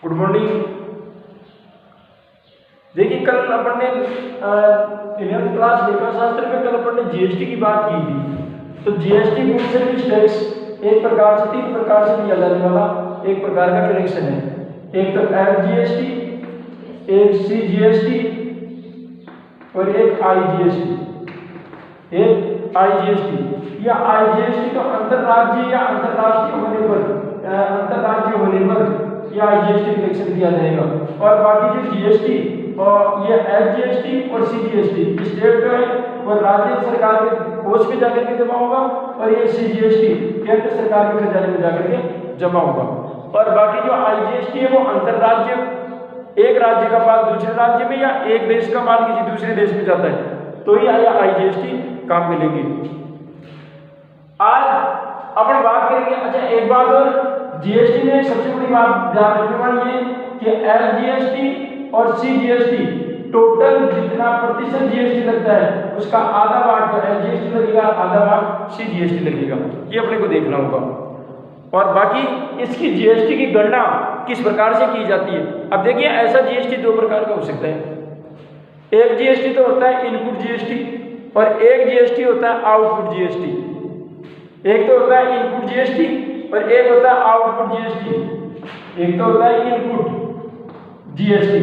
Good morning. देखिए कल अपन ने 11th क्लास लेखा शास्त्र में कल अपन ने जीएसटी की बात की थी। तो जीएसटी गुड्स सर्विस टैक्स एक प्रकार से 3 प्रकार से दिया जाने वाला एक प्रकार का कलेक्शन है। एक तो एफजीएसटी, एक सीजीएसटी और एक आईजीएसटी। एक आईजीएसटी या आईजीएसटी तो अंतरराज्यीय या अंतरराष्ट्रीय होने पर अंतरराज्यीय होने पर या आईजीएसटी कलेक्शन किया जाएगा। और बाकी जो जीएसटी और ये एफजीएसटी और सीजीएसटी स्टेट का है वो राज्य सरकार के कोष में जाकर के जमा होगा और ये सीजीएसटी केंद्र सरकार के खजाने में जाकर के जमा होगा। और बाकी जो आईजीएसटी है वो अंतरराज्य, एक राज्य का माल दूसरे राज्य में या एक देश का माल किसी दूसरे देश में जाता है तो ही आईजीएसटी काम में लेंगे। आज अपन बात करेंगे। अच्छा एक बात और, जीएसटी में सबसे बड़ी बात ध्यान रखने वाली है कि एफजीएसटी और सीजीएसटी टोटल जितना प्रतिशत जीएसटी लगता है उसका आधा भाग तो एफजीएसटी लगेगा, आधा भाग सीजीएसटी लगेगा। ये अपने को देखना होगा। और बाकी इसकी जीएसटी की गणना किस प्रकार से की जाती है। अब देखिए ऐसा जीएसटी 2 प्रकार का हो सकता है। एक जीएसटी तो होता है इनपुट जीएसटी और एक जीएसटी होता है आउटपुट जीएसटी। एक तो होता है इनपुट जीएसटी और एक होता है आउटपुट जीएसटी। एक तो होता है इनपुट जीएसटी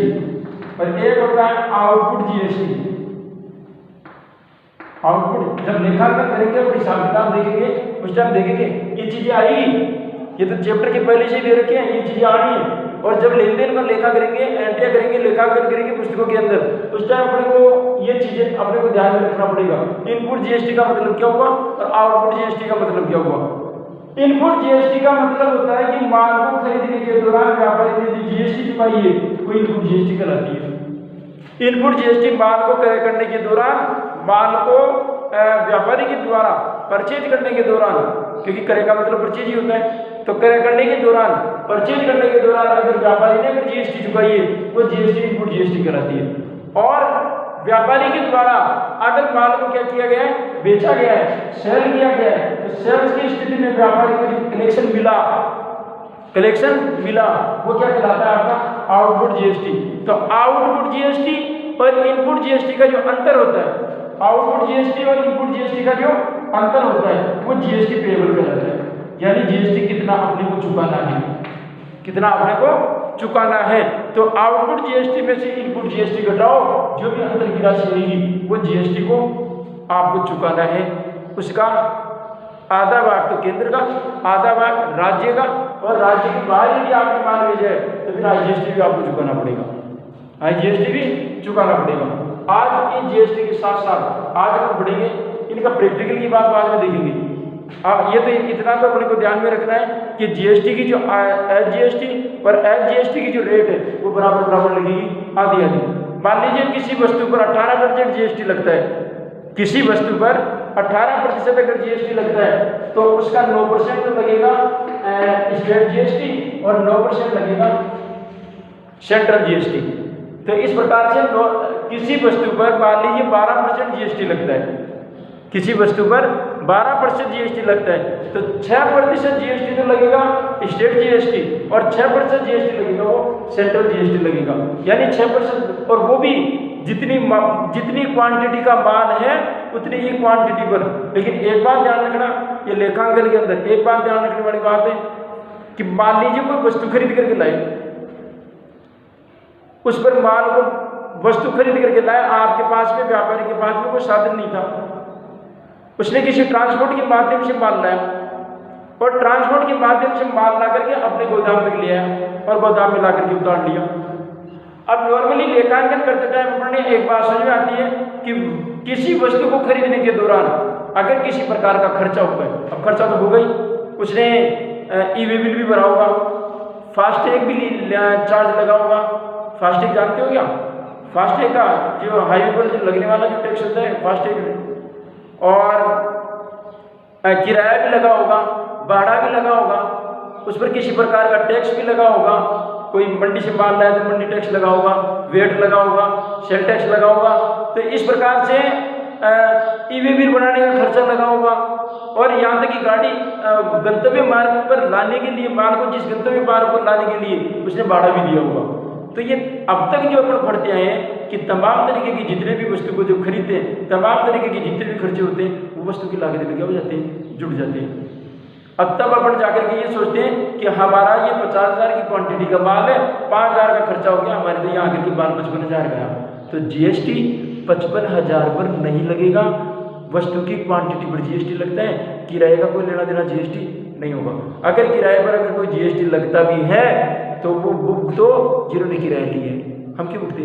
और एक होता है आउटपुट जीएसटी। आउटपुट जब लेखांकन करेंगे और हिसाब किताब देखेंगे उस टाइम देखेंगे ये चीजें आएगी, ये तो चैप्टर के पहले से ही दे रखे हैं, ये चीजें आ रही हैं। और जब लेन देन का लेखा करेंगे, एंट्रियां करेंगे, लेखांकन करेंगे पुस्तकों के अंदर उस टाइम अपने को ये चीजें अपने को ध्यान में रखना पड़ेगा। इनपुट जीएसटी का मतलब क्या हुआ और आउटपुट जीएसटी का मतलब क्या हुआ। इनपुट जीएसटी का मतलब होता है कि माल को खरीदने के दौरान व्यापारी ने जो जीएसटी चुकाई है वो इनपुट जीएसटी कहलाती है। इनपुट जीएसटी माल को क्रय करने के दौरान, माल को व्यापारी के द्वारा परचेज करने के दौरान, क्योंकि क्रय का मतलब परचेज ही होता है, तो क्रय करने के दौरान, परचेज करने के दौरान अगर व्यापारी ने अगर जीएसटी चुकाई है वो जीएसटी इनपुट जीएसटी कहलाती है। और व्यापारी के द्वारा अगर माल को क्या किया गया है, बेचा गया है, सेल किया गया है, तो सेल्स की स्थिति में व्यापारी को जो कलेक्शन मिला वो क्या कहलाता है आपका आउटपुट जीएसटी। तो आउटपुट जीएसटी और इनपुट जीएसटी का जो अंतर होता है, आउटपुट जीएसटी और इनपुट जीएसटी का जो अंतर होता है वो जीएसटी पेएबल कहलाता है। यानी जीएसटी कितना अपने को चुकाना है, कितना अपने को चुकाना है। तो आउटपुट जीएसटी में से इनपुट जीएसटी घटाओ, जो भी अंतर की राशि रहेगी वो जीएसटी को आपको चुकाना है। उसका आधा भाग तो केंद्र का, आधा भाग राज्य का, और राज्य के बाहर यदि आपकी माल भेजा है तो फिर आईजीएसटी भी आपको चुकाना पड़ेगा, आईजीएसटी भी चुकाना पड़ेगा। आज इन जीएसटी के साथ साथ आज हम पढ़ेंगे इनका प्रैक्टिकल की बात बाद में देखेंगे। अब ये तो इतना तो अपने को ध्यान में रखना है कि जीएसटी की जो एफजीएसटी और एफजीएसटी की जो रेट है वो बराबर लगेगी, आधी आधी। मान लीजिए किसी वस्तु पर 18% जीएसटी लगता है, किसी वस्तु पर 18% अगर जीएसटी लगता है तो उसका 9% तो लगेगा स्टेट जीएसटी और 9% लगेगा सेंट्रल जीएसटी। तो इस प्रकार से किसी वस्तु पर मान लीजिए 12% जीएसटी लगता है, किसी वस्तु पर 12% जीएसटी लगता है तो 6% जीएसटी तो लगेगा स्टेट जीएसटी और 6% जीएसटी लगेगा वो सेंट्रल जीएसटी लगेगा। यानी 6%, और वो भी जितनी क्वांटिटी का माल है उतनी ही क्वांटिटी पर। लेकिन एक बात ध्यान रखना, ये लेखांकन के अंदर एक बात ध्यान रखने वाली बात है कि मान लीजिए कोई वस्तु खरीद करके लाए, उस पर माल को वस्तु खरीद करके लाए, आपके पास में, व्यापारी के पास में कोई साधन नहीं था, उसने किसी ट्रांसपोर्ट के माध्यम से माल लाया और ट्रांसपोर्ट के माध्यम से माल ला करके अपने गोदाम तक ले आया और गोदाम में ला करके उतार लिया। अब नॉर्मली लेखांकन करते टाइम अपने एक बात समझ में आती है कि किसी वस्तु को खरीदने के दौरान अगर किसी प्रकार का खर्चा हुआ है, अब खर्चा तो हो गई, उसने ई-वे बिल भी भरा होगा, फास्टैग भी चार्ज लगा होगा। फास्टैग जानते हो क्या? फास्टैग का जो हाईवे पर जो लगने वाला जो टैक्स होता है फास्टैग, और किराया भी लगा होगा, भाड़ा भी लगा होगा, उस पर किसी प्रकार का टैक्स भी लगा होगा। कोई मंडी से माल लाया तो मंडी टैक्स लगा होगा, वेट लगा होगा, सेल टैक्स लगा होगा। तो इस प्रकार से ई-वे बिल बनाने का खर्चा लगा होगा, और यहाँ तक कि गाड़ी गंतव्य मार्ग पर लाने के लिए, माल को जिस गंतव्य मार्ग पर लाने के लिए उसने भाड़ा भी दिया होगा। तो ये अब तक जो अपन पढ़ते आए हैं कि तमाम तरीके की जितने भी वस्तु को जो खरीदते हैं, तमाम तरीके के जितने भी खर्चे होते हैं, वो वस्तु की लागत में क्या हो जाते हैं, जुड़ जाते हैं। अब तब अपन जाकर के ये सोचते हैं कि हमारा ये 50,000 की क्वांटिटी का माल है, 5,000 का खर्चा हो गया, हमारे तो यहाँ आकर के माल 55,000 का। तो जीएसटी 55,000 पर नहीं लगेगा, वस्तु की क्वांटिटी पर जीएसटी लगता है। किराए का कोई लेना देना जीएसटी नहीं होगा। अगर किराए पर अगर कोई जीएसटी लगता भी है तो वो बुक तो जिन्होंने किराया ली है, हम क्यों भुगते,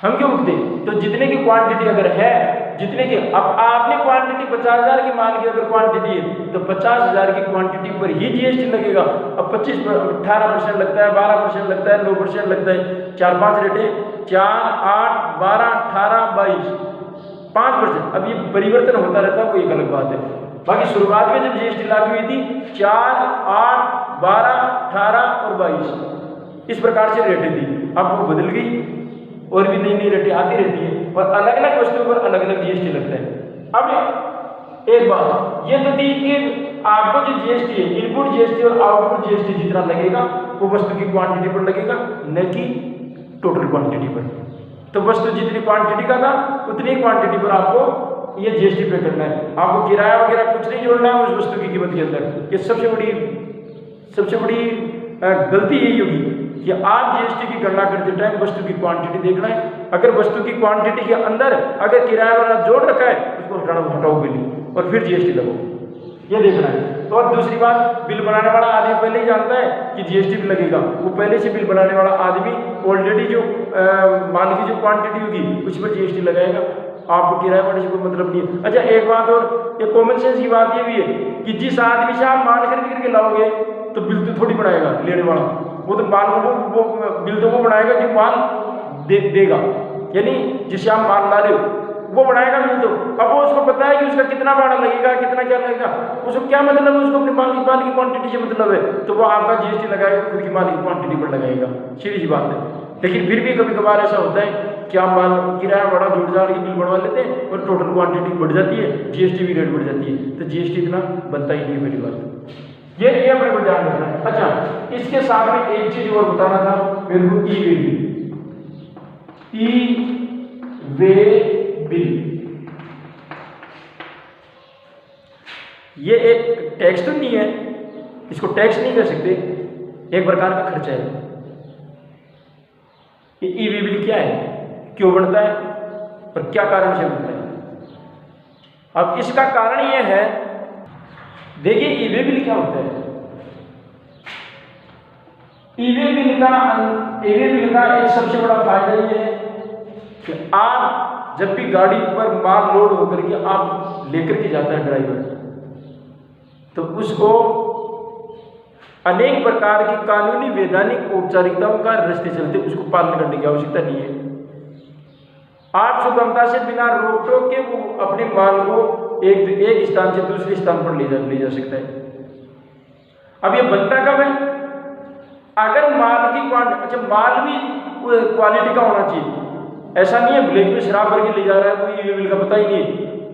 हम क्यों भुगते। तो जितने की क्वांटिटी अगर है, जितने की, अब आपने क्वांटिटी 50,000 की माल की अगर क्वांटिटी है तो 50,000 की क्वांटिटी पर ही जीएसटी लगेगा। अब 18% लगता है, 12% लगता है, 9% लगता है, 4-5 रेटे, 4, 8, 12, 18, 22, 5%। अब ये परिवर्तन होता रहता है, वो एक अलग बात है। बाकी शुरुआत में जब जीएसटी लागू हुई थी 4, 8, 12, 18 और 22 इस प्रकार से रेटें थी। अब वो बदल गई और भी नई नई रेटें आती रहती है और अलग अलग वस्तुओं पर अलग अलग जीएसटी लगता है। अब एक बात ये तो थी कि आपको जो जीएसटी है, इनपुट जीएसटी और आउटपुट जीएसटी जितना लगेगा वो वस्तु की क्वांटिटी पर लगेगा, न कि टोटल क्वांटिटी पर। तो वस्तु जितनी क्वांटिटी का था उतनी क्वांटिटी पर आपको ये जीएसटी पे करना है। आपको किराया वगैरह कुछ नहीं जोड़ना है उस वस्तु की कीमत के अंदर। ये सबसे बड़ी गलती यही होगी कि आप जीएसटी की गणना करते टाइम वस्तु की क्वांटिटी देखना है। अगर वस्तु की क्वांटिटी के अंदर अगर किराया वाला जोड़ रखा है उसको हटाओ बिल और फिर जीएसटी लगो, ये देखना है। तो और दूसरी बात, बिल बनाने वाला आदमी पहले ही जानता है कि जीएसटी भी लगेगा। वो पहले से बिल बनाने वाला आदमी ऑलरेडी जो माल की जो क्वांटिटी होगी उस पर जीएसटी लगाएगा। आपको किराया बढ़ने से कोई मतलब नहीं है। अच्छा एक बात और, ये कॉमन सेंस की बात ये भी है कि जिस आदमी से आप माल खरीद करके लाओगे तो बिल तो थोड़ी बनाएगा लेने वाला, वो तो माल वो बिल तो वो बनाएगा जो माल देगा, यानी जिससे आप माल ला रहे हो वो बनाएगा बिल। तो अब वो उसको पता है कि उसका कितना भाड़ा लगेगा, कितना क्या लगेगा, उसको क्या मतलब है, उसको अपने माल की क्वांटिटी से मतलब है, तो वो आपका जीएसटी लगाएगा, खुद की माल की क्वांटिटी पर लगाएगा, सीधी सी बात है। लेकिन फिर भी कभी कभार ऐसा होता है कि आप माल किराया बड़ा जोड़ जाड़ के बिल बढ़वा लेते हैं और टोटल क्वांटिटी बढ़ जाती है, जीएसटी भी रेट बढ़ जाती है, तो जीएसटी इतना बनता ही नहीं है। पहली बात ये अपने को ध्यान रखना है। अच्छा इसके साथ में एक चीज और बताना था मेरे को, ई वे बिल। ये एक टैक्स तो नहीं है, इसको टैक्स नहीं कर सकते, एक प्रकार का खर्चा है। ये ई वे बिल क्या है, क्यों बनता है और क्या कारण से बनता है। अब इसका कारण ये है, देखिए ई वे बिल क्या होता है। ई वे बिल का एक सबसे बड़ा फायदा ये है कि आप जब भी गाड़ी पर माल लोड होकर के आप लेकर के जाता है ड्राइवर, तो उसको अनेक प्रकार की कानूनी वैधानिक औपचारिकताओं का रास्ते चलते उसको पालन करने की आवश्यकता नहीं है। आप सुगमता से बिना रोक टोक के वो अपने माल को एक स्थान से दूसरे स्थान पर ले जा सकता है। अब ये बनता कब है, अगर माल की क्वांटिटी, अच्छा माल भी क्वालिटी का होना चाहिए, ऐसा नहीं है ब्लैक में शराब भर के ले जा रहा है, कोई ई वे बिल का पता ही नहीं,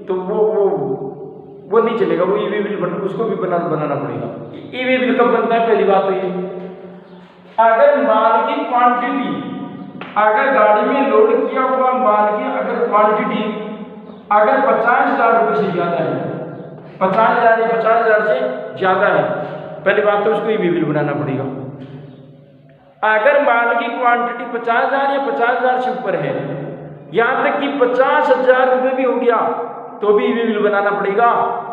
तो वो नहीं चलेगा, वो ई वे बिल उसको भी बनाना पड़ेगा। ई वे बिल कब बनता है, पहली बात तो ये, अगर माल की क्वांटिटी, अगर गाड़ी में लोड किया हुआ माल की अगर क्वांटिटी अगर 50,000 रुपये से ज्यादा है, 50,000 या 50,000 से ज्यादा है, पहली बात तो उसको ई वे बिल बनाना पड़ेगा। अगर माल की क्वांटिटी 50,000 या 50,000 से ऊपर है, यहां तक कि 50,000 रुपये भी हो गया तो भी ई वे बिल बनाना पड़ेगा।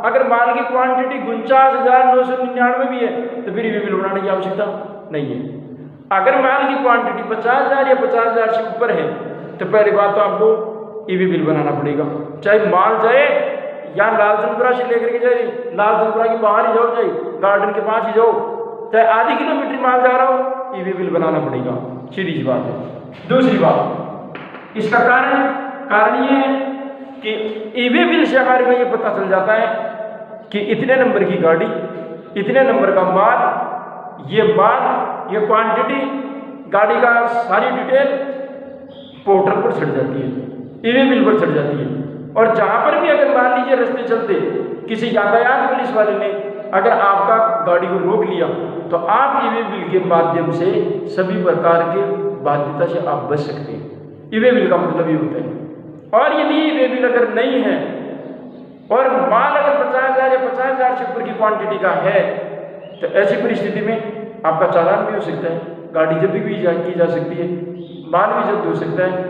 अगर माल की क्वांटिटी 49,999 भी है तो फिर ई वे बिल बनाने की आवश्यकता नहीं है। अगर माल की क्वांटिटी 50,000 या 50,000 से ऊपर है तो पहली बात तो आपको ई वे बिल बनाना पड़ेगा, चाहे माल जाए या लालचंदपुरा से लेकर के जाए, लालचंदपुरा के बाहर ही जाओ, चाहे गार्डन के पास ही जाओ, चाहे आधी किलोमीटर माल जा रहा हो, ई वे बिल बनाना पड़ेगा, सीधी सी बात है। दूसरी बात, इसका कारण ये है कि ई वे बिल से हमारे को ये पता चल जाता है कि इतने नंबर की गाड़ी, इतने नंबर का माल, ये क्वांटिटी, गाड़ी का सारी डिटेल पोर्टल पर चढ़ जाती है, ई वे बिल पर चढ़ जाती है। और जहां पर भी अगर मान लीजिए रास्ते चलते किसी यातायात पुलिस वाले ने अगर आपका गाड़ी को रोक लिया तो आप ई-वे बिल के माध्यम से सभी प्रकार के बाध्यता से आप बच सकते हैं। ई-वे बिल का मतलब ये होता है। और यदि ई-वे बिल अगर नहीं है और माल अगर 50,000 या 50,000 से ऊपर की क्वांटिटी का है तो ऐसी परिस्थिति में आपका चालान भी हो सकता है, गाड़ी जब्त भी की जा सकती है, माल भी जब्त हो सकता है।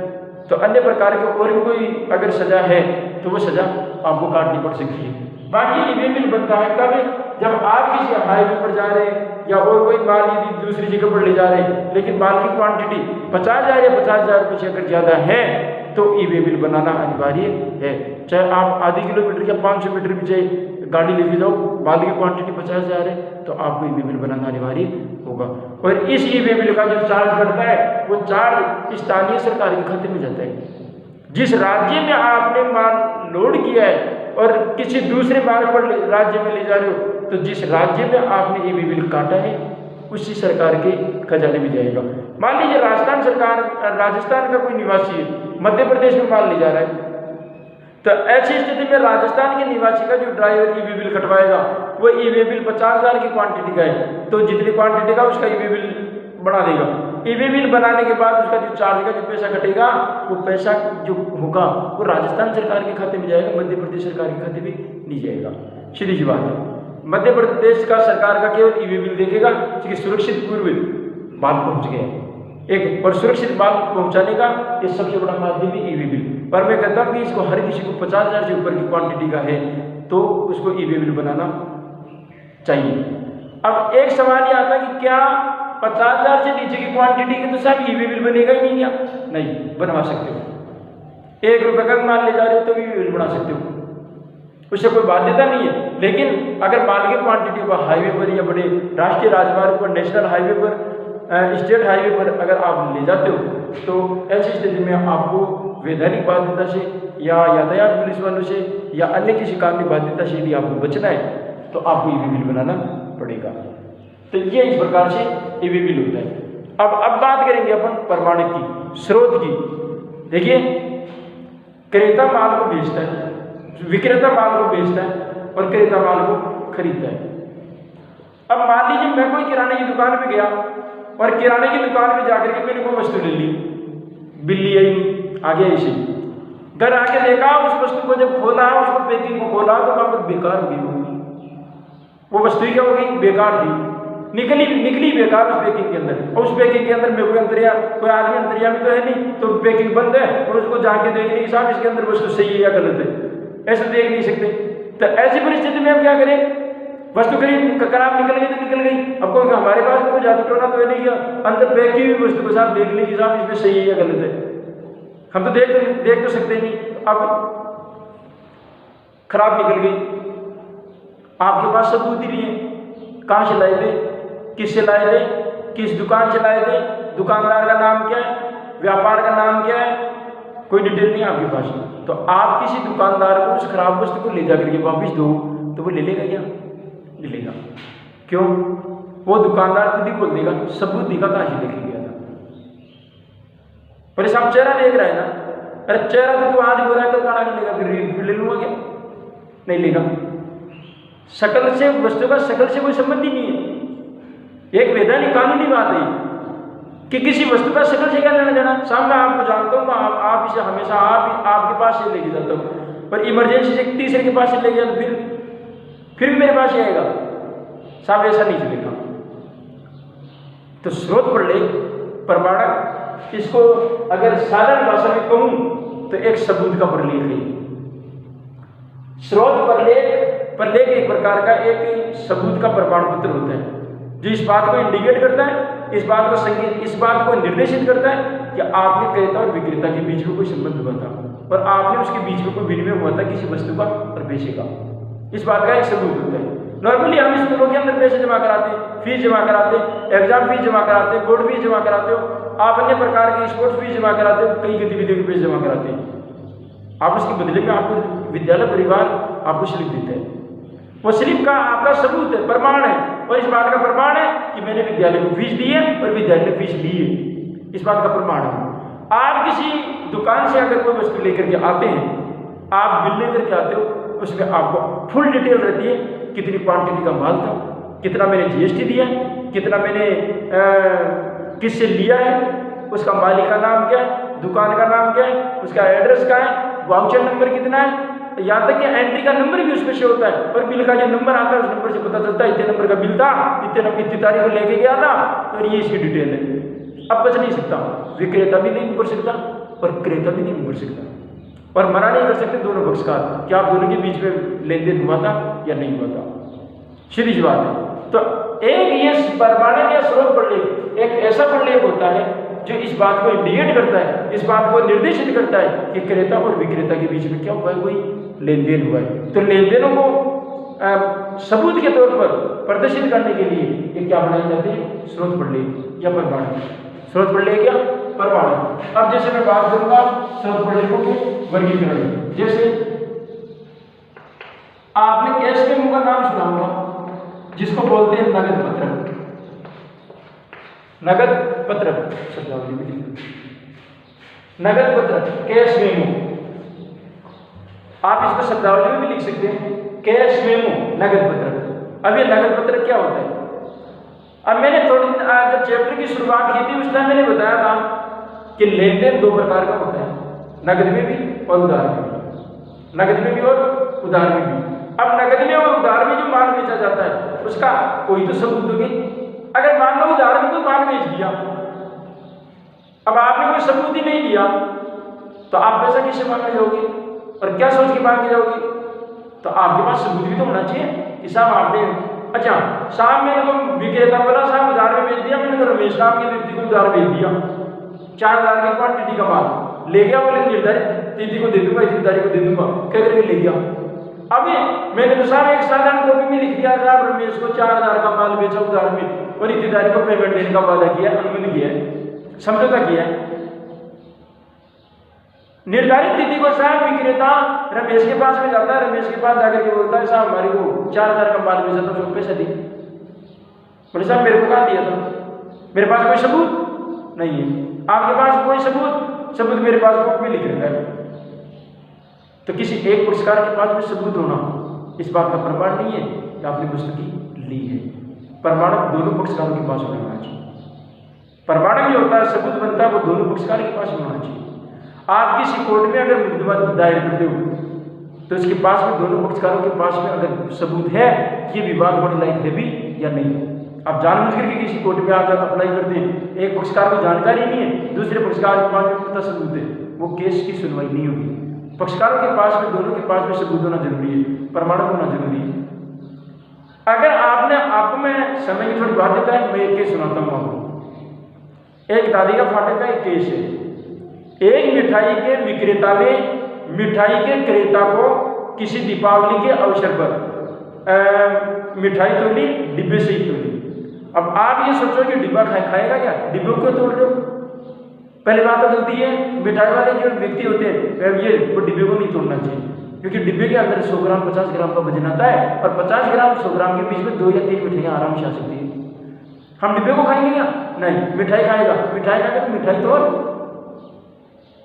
तो अन्य प्रकार के और भी कोई अगर सजा है तो वो सजा आपको काटनी पड़ सकती है। बाकी ई-वे बिल बनता है कब, जब आप किसी हाईवे पर जा रहे हैं या और कोई माल यदि दूसरी जगह पर ले जा रहे हैं लेकिन माल की क्वांटिटी 50,000 या 50,000 रुपये से अगर ज़्यादा है तो ई-वे बिल बनाना अनिवार्य है। चाहे आप आधी किलोमीटर या 500 मीटर भी चाहे गाड़ी लेके जाओ, माल की क्वांटिटी 50,000 है तो आपको ई-वे बिल बनाना अनिवार्य होगा। और इस ई-वे बिल का जो चार्ज बढ़ता है वो चार्ज स्थानीय सरकार के खाते में जाता है। जिस राज्य में आपने माल लोड किया है और किसी दूसरे माल पर राज्य में ले जा रहे हो तो जिस राज्य में आपने ई-वे बिल काटा है उसी सरकार के खजाने में जाएगा। मान लीजिए राजस्थान का कोई निवासी है, मध्य प्रदेश में माल ले जा रहा है तो ऐसी स्थिति में राजस्थान के निवासी का जो ड्राइवर ई-वे बिल कटवाएगा वो ई-वे बिल 50,000 की क्वांटिटी का है तो जितनी क्वांटिटी का उसका ई-वे बिल बना देगा। ई-वे बिल बनाने के बाद उसका जो चार्ज का जो पैसा कटेगा वो पैसा जो होगा वो राजस्थान सरकार के खाते में जाएगा, मध्य प्रदेश सरकार के खाते में नहीं जाएगा। सीधी सी बात है। मध्य प्रदेश का सरकार का केवल ई-वे बिल देखेगा कि सुरक्षित पूर्व माल पहुंच गया एक, और सुरक्षित माल पहुंचाने का ये सबसे बड़ा माध्यम है ई-वे बिल। पर मैं कहता हूँ कि इसको हर किसी को 50,000 से ऊपर की क्वांटिटी का है तो उसको ई-वे बिल बनाना चाहिए। अब एक सवाल ये आता है कि क्या 50,000 से नीचे की क्वांटिटी के तो साहब ई-वे बिल बनेगा ही नहीं क्या? नहीं, बनवा सकते हो। 1 रुपये का माल ले जा रहे हो तो ई-वे बिल बना सकते हो, उससे कोई बाध्यता नहीं है। लेकिन अगर माल की क्वांटिटी को हाईवे पर या बड़े राष्ट्रीय राजमार्ग पर, नेशनल हाईवे पर, स्टेट हाईवे पर अगर आप ले जाते हो तो ऐसी स्थिति में आपको वैधानिक बाध्यता से या यातायात पुलिस वालों से या अन्य किसी कानूनी बाध्यता से यदि आपको बचना है तो आपको ई-वे बिल बनाना पड़ेगा। तो ये इस प्रकार से ई-वे बिल होता है। अब बात करेंगे अपन प्रमाणित की, स्रोत की। देखिए, क्रेता माल को बेचता है, विक्रेता माल को बेचता है और क्रेता माल को खरीदता है। अब मान लीजिए मैं कोई किराने की दुकान पे गया और किराने की दुकान में जाकर के मैंने कोई वस्तु ले ली, बिल लिया ही नहीं, आ गया इसे घर आके देखा, उस वस्तु को जब खोला, उसको पैकिंग को खोला तो वहां पर बेकार हो गई, वो वस्तु ही क्या हो गई, बेकार थी, निकली बेकार उस पैकिंग के अंदर। और उस पैकिंग के अंदर में कोई आदमी अंतर्यामी तो है नहीं, तो पैकिंग बंद है और उसको जाके देखने के साथ इसके अंदर वस्तु सही है या गलत है ऐसे देख नहीं सकते। तो ऐसी परिस्थिति में हम क्या करें, वस्तु खरीद खराब निकल गई तो निकल गई, अब कोई हमारे पास में कोई जादू टोना तो है नहीं किया, अंदर पैक की हुई वस्तु के साथ देख ली कि साहब इसमें सही है या गलत है, हम तो देख तो सकते नहीं। अब खराब निकल गई, आपके पास सबूत ही नहीं है, कहाँ से लाए थे, किससे लाए थे, किस दुकान से लाए थे, दुकानदार का नाम क्या है, व्यापार का नाम क्या है, कोई डिटेल नहीं आपके पास। तो आप किसी दुकानदार को उस खराब वस्तु को ले जाकर के वापस दो तो वो ले लेगा क्या? ले लेगा। क्यों? वो दुकानदार खुद ही बोल देगा, सबूत दिखा कहाँ से लेके गया था। पर साहब चेहरा देख रहा है ना, अरे चेहरा तो तू आज बोला कल काला कर लेगा, फिर ले लूंगा क्या? नहीं लेगा। शकल से, वस्तु का शकल से कोई संबंध ही नहीं है। एक वैधानिक कानूनी बात है कि किसी वस्तु का शकल से क्या लेना देना। साहब मैं आपको जानता हूँ, आप इसे हमेशा आपके पास से लेके जाता हूँ, पर इमरजेंसी से तीसरे के पास से ले गया तो फिर भी मेरे पास ही आएगा। साहब ऐसा नहीं चलेगा। तो स्रोत पर ले प्रमाणक, इसको अगर साधारण भाषा में कहूँ तो एक सबूत का प्रलेख है। स्रोत प्रलेख एक प्रकार का एक सबूत का प्रमाण पत्र होता है जो इस बात को इंडिकेट करता है, इस बात को निर्देशित करता है कि आपने क्रेता और विक्रेता के बीच में कोई संबंध हुआ था और आपने उसके बीच में कोई विनिमय हुआ था किसी वस्तु का और पैसे का। इस बात का एक सबूत होता है। नॉर्मली हम स्कूलों के अंदर पैसे जमा कराते हैं, फीस जमा कराते हैं, एग्जाम फीस जमा कराते हैं, बोर्ड फीस जमा कराते हो, आप अन्य प्रकार की स्पोर्ट्स फीस जमा कराते हो, कई गतिविधियों के पैसे जमा कराते हैं। आप उसके बदले में आपको विद्यालय परिवार आपको स्लिप देता है। वो स्लिप का आपका सबूत है, प्रमाण है, और इस बात का प्रमाण है कि मैंने विद्यालय को फीस दी है और विद्यालय ने फीस ली है। इस बात का प्रमाण है। आप किसी दुकान से अगर कोई वस्तु लेकर के आते हैं, आप बिल लेकर के आते हो उसमें आपको फुल डिटेल रहती है, कितनी क्वांटिटी का माल था, कितना मैंने जीएसटी दिया, कितना मैंने किससे लिया है, उसका मालिक का नाम क्या है, दुकान का नाम क्या है, उसका एड्रेस क्या है, वाउचर नंबर कितना है, यहाँ तक कि एंट्री का नंबर भी उसमें शो होता है, और बिल का जो नंबर आता है उस नंबर से पता चलता है इतने नंबर का बिल था, इतनी तारीख को लेके गया था, और ये इसकी डिटेल है। अब बच नहीं सकता, विक्रेता भी नहीं मुकर सकता और क्रेता भी नहीं मुकर सकता, और मना नहीं कर सकते दोनों पक्षकार कि आप दोनों के बीच में लेन देन हुआ था या नहीं हुआ था। सीधी सी बात है। तो एक ये प्रमाणिक या स्रोत प्रलेख एक ऐसा प्रलेख होता है जो इस बात को इंडिकेट करता है, इस बात को निर्देशित करता है कि क्रेता और विक्रेता के बीच में क्या हुआ है, कोई लेन देन हुआ है। तो लेन देनों को सबूत के तौर पर प्रदर्शित करने के लिए ये क्या बनाई जाती है, स्रोत प्रलेख या प्रमाणिक। स्रोत प्रलेख या प्रमाणिक। अब जैसे मैं बात करूंगा स्रोत प्रलेखों के वर्गीकरण, जैसे आपने कैश मेमो का नाम सुना होगा, जिसको बोलते हैं नगद पत्रक। नगद पत्रक शब्दावली में, नगद पत्रक, कैश मेमो, आप इसको शब्दावली में भी लिख सकते हैं, कैश मेमो, नगद पत्रक। अब ये नगद पत्रक क्या होता है? अब मैंने थोड़ी जब चैप्टर की शुरुआत की थी उस टाइम मैंने बताया था कि लेन देन दो प्रकार का होता है, नगद में भी और उधार में भी, नगद में भी और उधार में भी। अब नगद में और उधार में जो माल बेचा जाता है उसका कोई तो सबूत होगी। अगर मान लो उधार में कोई माल बेच दिया, अब आपने कोई सबूत ही नहीं दिया, तो आप पैसा किससे मांगने जाओगे और क्या सोच के मांगने जाओगे? तो आपके पास सबूत भी तो होना चाहिए कि साहब आपने, अच्छा साहब मैंने तो विक्रेता बोला साहब उधार में बेच दिया, मैंने तो रमेश साहब के व्यक्ति को उधार बेच दिया, 4,000 की क्वांटिटी का माल ले गया, बोले निर्धारित तिथि को दे दूंगा, इतनी तारीख को दे दूंगा, क्या करके ले गया। अभी मैंने तो साहब एक साधारण कॉपी में लिख दिया साहब रमेश को 4,000 का माल बेचा उधार में और इतनी तारीख को पेमेंट देने का वादा किया, अनुबंध किया है, समझौता किया है। निर्धारित तिथि को साहब विक्रेता रमेश के पास में जाता है, रमेश के पास जाकर के बोलता है साहब हमारे को 4,000 का माल बेचा था, उसको पैसा दी। बोले साहब मेरे को कहाँ दिया था, मेरे पास कोई सबूत नहीं है। आपके पास कोई सबूत मेरे पास बुक में लिख रखा है। तो किसी एक पुरस्कार के पास में सबूत होना इस बात का प्रमाण नहीं है कि आपने वस्तु की ली है। प्रमाणक दोनों पक्षकारों के पास होना चाहिए। प्रमाणक जो होता है सबूत बनता है वो दोनों पक्षकार के पास होना चाहिए। आप किसी कोर्ट में अगर मुकदमा दायर करते हो तो इसके पास में दोनों पक्षकारों के पास में अगर सबूत है कि विवाद होने लायक है भी या नहीं। आप जानबूझ करके किसी कोर्ट में आकर अप्लाई करते हैं, एक पक्षकार को जानकारी नहीं है, दूसरे पक्षकार के पास में पूरा सबूत है, वो केस की सुनवाई नहीं होगी। पक्षकारों के पास में दोनों के पास में सबूत होना जरूरी है, प्रमाणक होना जरूरी है। अगर आपको मैं समय की थोड़ी बात देता है, मैं एक केस सुनाता हूँ आपको। एक दादी का फाटक का एक केस है। एक मिठाई के विक्रेता ने मिठाई के क्रेता को किसी दीपावली के अवसर पर मिठाई तोड़ी, डिब्बे से ही तोड़ी। अब आप ये सोचो कि डिब्बा खाएगा क्या, डिब्बे को तोड़ रहे हो। पहली बात तो गलती है, मिठाई वाले जो व्यक्ति होते हैं वो डिब्बे को नहीं तोड़ना चाहिए, क्योंकि डिब्बे के अंदर 100 ग्राम 50 ग्राम का वजन आता है और 50 ग्राम 100 ग्राम के बीच में 2 या 3 मिठाइयाँ आराम से आ सकती है। हम डिब्बे को खाएंगे क्या? नहीं, मिठाई खाएगा। मिठाई खाएगा तो मिठाई तोड़।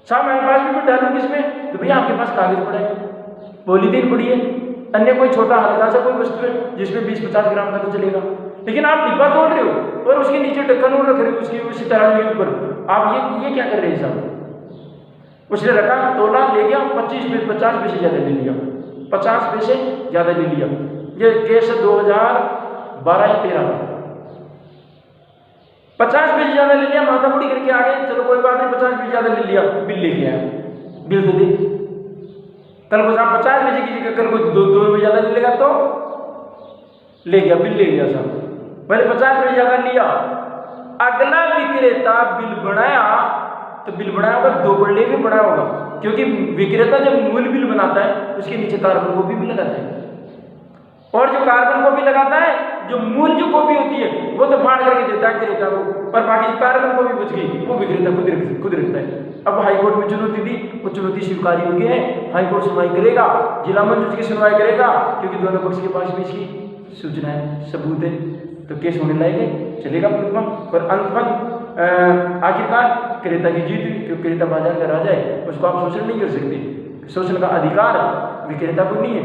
साहब मेरे पास भी कुछ डालू किसमें, तो भैया आपके पास कागज पड़ा है, पॉलीथीन पड़ी है, अन्य कोई छोटा हल्का सा कोई वस्तु है जिसमें 20-50 ग्राम का तो चलेगा। लेकिन आप डिब्बा तोड़ रहे हो और उसके नीचे ढक्कन और रख रहे हो उसकी उसी तरह के ऊपर। आप ये क्या कर रहे हैं साहब? उसने रखा, तोला, ले गया, 50 पैसे ज़्यादा ले लिया, 50 पैसे ज़्यादा ले लिया। ये केस 2012 या 13 का। 50 पैसे ज़्यादा ले लिया, माथा मुड़ी करके आ गए, चलो कोई बात नहीं, 50 पैसे ज़्यादा ले लिया, बिल लेके आया, बिल तो दे। कल को साहब 50 पैसे की जगह कल को 2 रुपये ज़्यादा ले लेगा तो ले गया, बिल ले गया साहब, पहले 50 पैसे ज़्यादा लिया। अगला विक्रेता बिल बनाया तो बिल बनाया होगा 2 पड़े भी बनाया होगा, क्योंकि विक्रेता जब मूल बिल बनाता है उसके नीचे कार्बन कॉपी भी लगाता है, और जो कार्बन कॉपी लगाता है, जो मूल जो कॉपी होती है वो तो फाड़ करके देता है क्रेता को, पर बाकी जो कार्बन कॉपी बच गई वो विक्रेता खुद रखता है। अब हाईकोर्ट में चुनौती दी, वो चुनौती स्वीकार हो गई है, हाईकोर्ट सुनवाई करेगा, जिला मंच उसकी सुनवाई करेगा, क्योंकि दोनों पक्ष के पास भी इसकी सूचना है, सबूत है, तो केस होने लायक चलेगा मुकदमा। और अंत आखिरकार क्रेता की जीत हुई, क्योंकि क्रेता बाजार का राजा है, उसको आप शोषण नहीं कर सकते। शोषण का अधिकार विक्रेता को नहीं है,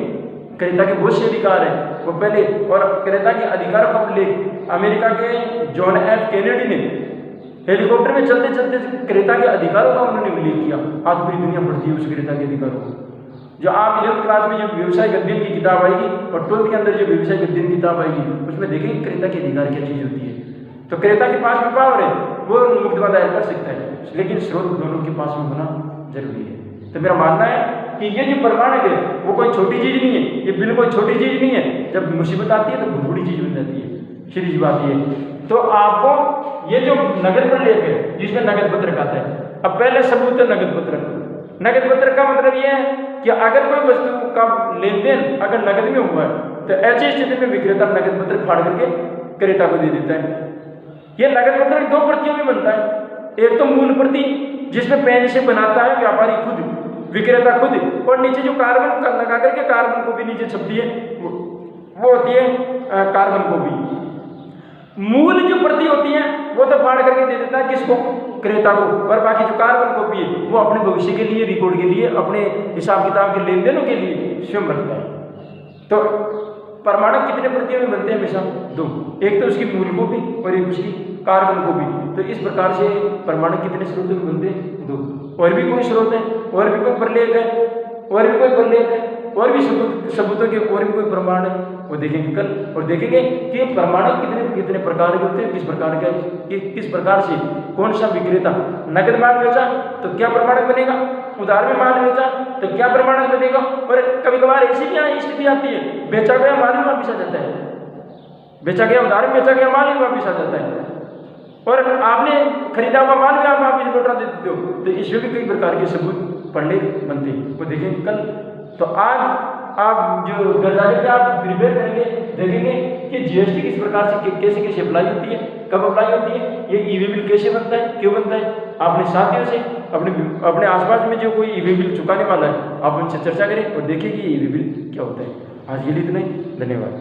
क्रेता के बहुत से अधिकार हैं वो पहले, और क्रेता के अधिकारों का उल्लेख अमेरिका के जॉन एफ कैनेडी ने हेलीकॉप्टर में चलते चलते क्रेता के अधिकारों का उन्होंने उल्लेख किया। आज पूरी दुनिया पढ़ती है उस क्रेता के अधिकारों को। जो आप 11th क्लास में जो व्यवसायिक अध्ययन की किताब आएगी और 12th के अंदर जो व्यवसायिक अध्ययन की किताब आएगी उसमें देखेंगे क्रेता के अधिकार क्या चीज़ होती है। तो क्रेता के पास में पावर है, वो मुकदमा दायर कर सकता है, लेकिन स्रोत दोनों के पास में होना जरूरी है। तो मेरा मानना है कि ये जो प्रमाणक है वो कोई छोटी चीज़ नहीं है, ये बिल कोई छोटी चीज़ नहीं है। जब मुसीबत आती है तो बहुत बड़ी चीज़ बन जाती है। सीधी बात ये, तो आपको ये जो नगद प्रलेख है जिसमें नगद पत्रक आता है, अब पहले सबूत है नगद पत्रक। नगद पत्रक का मतलब ये है कि अगर कोई वस्तु का लेन देन अगर नगद में हुआ है तो ऐसी स्थिति में विक्रेता नगद पत्रक फाड़ करके क्रेता को दे देता है। ये नगद पत्रक 2 प्रतियों में बनता है, एक तो मूल प्रति जिसमें पेन से बनाता है व्यापारी खुद, विक्रेता खुद, और नीचे जो कार्बन लगा करके कार्बन को भी नीचे छपती है वो होती है कार्बन को भी। मूल जो प्रति होती है वो तो फाड़ करके दे देता है किसको, क्रेता को, और बाकी जो कार्बन कॉपी है वो अपने भविष्य के लिए, रिकॉर्ड के लिए, अपने हिसाब किताब के लेन देनों के लिए स्वयं रखता है। तो प्रमाणक कितने प्रतियों में बनते हैं? हमेशा 2, एक तो उसकी मूल कॉपी और एक उसकी कार्बन कॉपी। तो इस प्रकार से प्रमाणक कितने स्रोतों में बनते हैं? 2। और भी कोई स्रोत है, और भी कोई प्रलेख है, और भी कोई प्रलेख है, और भी सबूतों के और भी कोई प्रमाण है, वो देखेंगे कल। और देखेंगे कि प्रमाणक कितने प्रकार के होते हैं, किस प्रकार का, किस प्रकार से कौन सा विक्रेता नकद माल बेचा तो क्या प्रमाणक बनेगा, उधार में माल बेचा तो क्या प्रमाणक बनेगा। और कभी कभार ऐसी भी स्थिति आती है बेचा गया माल भी वापिस आ जाता है, बेचा गया उधार में बेचा गया माल भी वापिस आ जाता है, और आपने खरीदा हुआ माल भी आप वापिस लौटा देते हो। तो इसमें भी कई प्रकार के सबूत प्रलेख बनते हैं, वो देखेंगे कल। तो आज आप जो घर जाकर के आप प्रिपेयर करेंगे, देखेंगे कि जीएसटी किस प्रकार से कैसे अप्लाई होती है, कब अप्लाई होती है, ये ई-वे बिल कैसे बनता है, क्यों बनता है। आपने साथियों से अपने आसपास में जो कोई ई-वे बिल चुकाने वाला है आप उनसे चर्चा करें और देखिए कि ई-वे बिल क्या होता है। आज के लिए इतना ही, धन्यवाद।